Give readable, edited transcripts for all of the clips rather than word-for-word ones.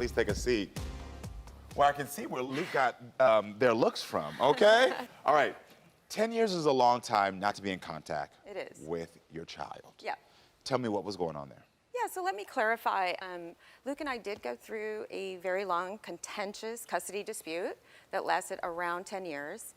Please take a seat. Well, I can see where Luke got their looks from, okay? All right, 10 years is a long time not to be in contact with your child. Yeah. Tell me what was going on there. Yeah, so let me clarify. Luke and I did go through a very long, contentious custody dispute that lasted around 10 years.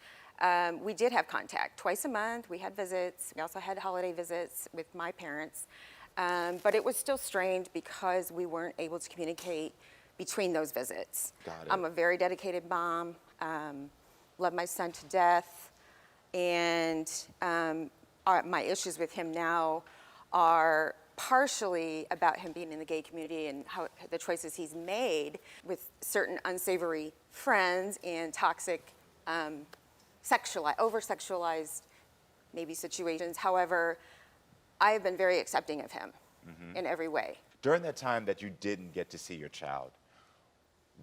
We did have contact twice a month. We had visits. We also had holiday visits with my parents. But it was still strained because we weren't able to communicate between those visits. Got it. I'm a very dedicated mom, love my son to death, and my issues with him now are partially about him being in the gay community and how the choices he's made with certain unsavory friends and toxic, over-sexualized maybe situations. However, I have been very accepting of him in every way. During that time that you didn't get to see your child,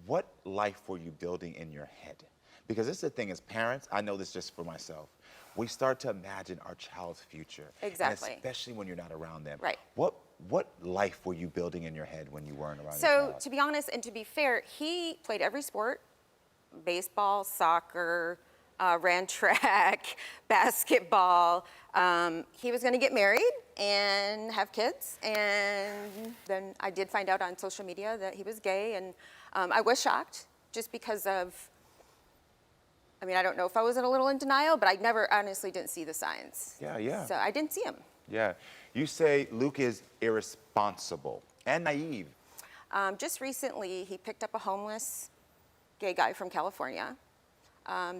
what life were you building in your head? Because this is the thing, as parents, I know this just for myself, we start to imagine our child's future. Exactly. And especially when you're not around them. Right. What life were you building in your head when you weren't around your So, child? to be honest and to be fair, he played every sport, baseball, soccer, ran track, basketball. He was gonna get married and have kids, and then I did find out on social media that he was gay, and I was shocked just because of, I mean, I don't know if I was a little in denial, but I never honestly didn't see the signs. Yeah. So I didn't see him. Yeah. You say Luke is irresponsible and naive. Just recently, he picked up a homeless gay guy from California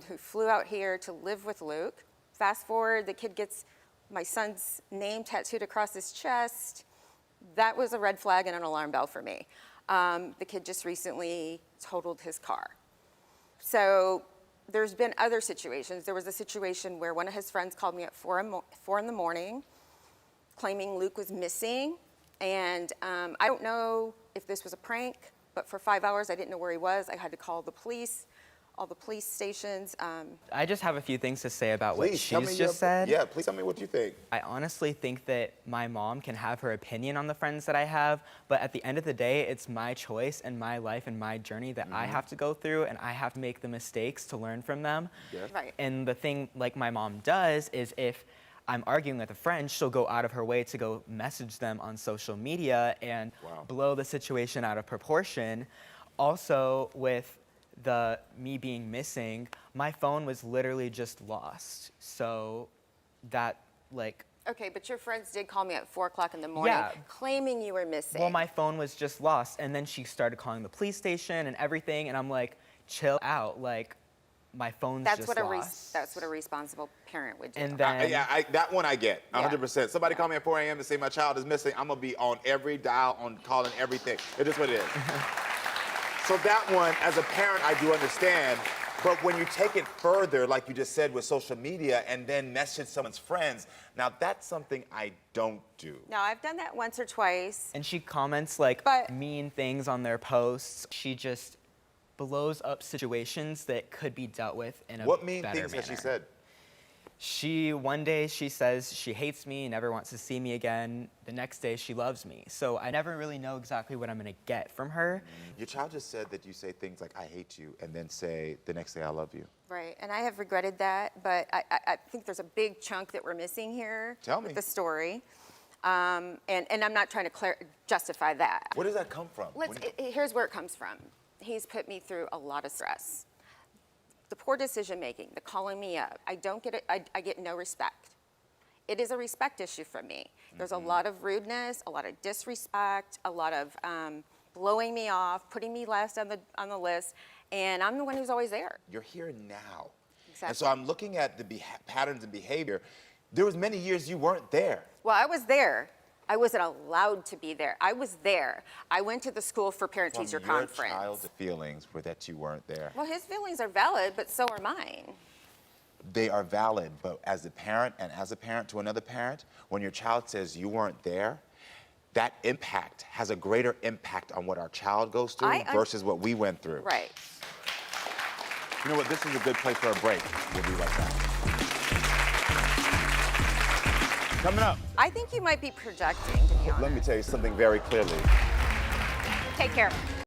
who flew out here to live with Luke. Fast forward, the kid gets my son's name tattooed across his chest. That was a red flag and an alarm bell for me. The kid just recently totaled his car. So there's been other situations. There was a situation where one of his friends called me at 4 in the morning, claiming Luke was missing. And I don't know if this was a prank, but for 5 hours I didn't know where he was. I had to call the police, all the police stations. I just have a few things to say about what Please, tell me she's just said. Yeah, please tell me what you think. I honestly think that my mom can have her opinion on the friends that I have, but at the end of the day, it's my choice and my life and my journey that I have to go through, and I have to make the mistakes to learn from them. Yeah. Right. And the thing like my mom does is if I'm arguing with a friend, she'll go out of her way to go message them on social media and blow the situation out of proportion. Also, with me being missing, my phone was literally just lost. So that, like... Okay, but your friends did call me at 4 o'clock in the morning, claiming you were missing. Well, my phone was just lost, and then she started calling the police station and everything, and I'm like, chill out, like, my phone's just lost. That's what a responsible parent would do. And then... that one I get, 100%. Somebody call me at 4 a.m. to say my child is missing, I'm gonna be on every dial, on calling everything. It is what it is. So that one, as a parent, I do understand. But when you take it further, like you just said with social media, and then message someone's friends, now that's something I don't do. No, I've done that once or twice. And she comments like mean things on their posts. She just blows up situations that could be dealt with in a better manner. What mean things has she said? One day she says she hates me, never wants to see me again. The next day she loves me. So I never really know exactly what I'm gonna get from her. Your child just said that you say things like, I hate you, and then say the next day, I love you. Right, and I have regretted that, but I think there's a big chunk that we're missing here. Tell me. With the story. And I'm not trying to justify that. Where does that come from? Here's where it comes from. He's put me through a lot of stress. The poor decision making, the calling me up, I don't get it, I get no respect. It is a respect issue for me. There's a lot of rudeness, a lot of disrespect, a lot of blowing me off, putting me last on the list, and I'm the one who's always there. You're here now. Exactly. And so I'm looking at the patterns and behavior. There was many years you weren't there. Well, I was there. I wasn't allowed to be there. I was there. I went to the school for parent-teacher conference. Your child's feelings were that you weren't there. Well, his feelings are valid, but so are mine. They are valid, but as a parent and as a parent to another parent, when your child says you weren't there, that impact has a greater impact on what our child goes through versus what we went through. Right. You know what? This is a good place for a break. We'll be right back. Coming up. I think you might be projecting, to be honest. Let me tell you something very clearly. Take care.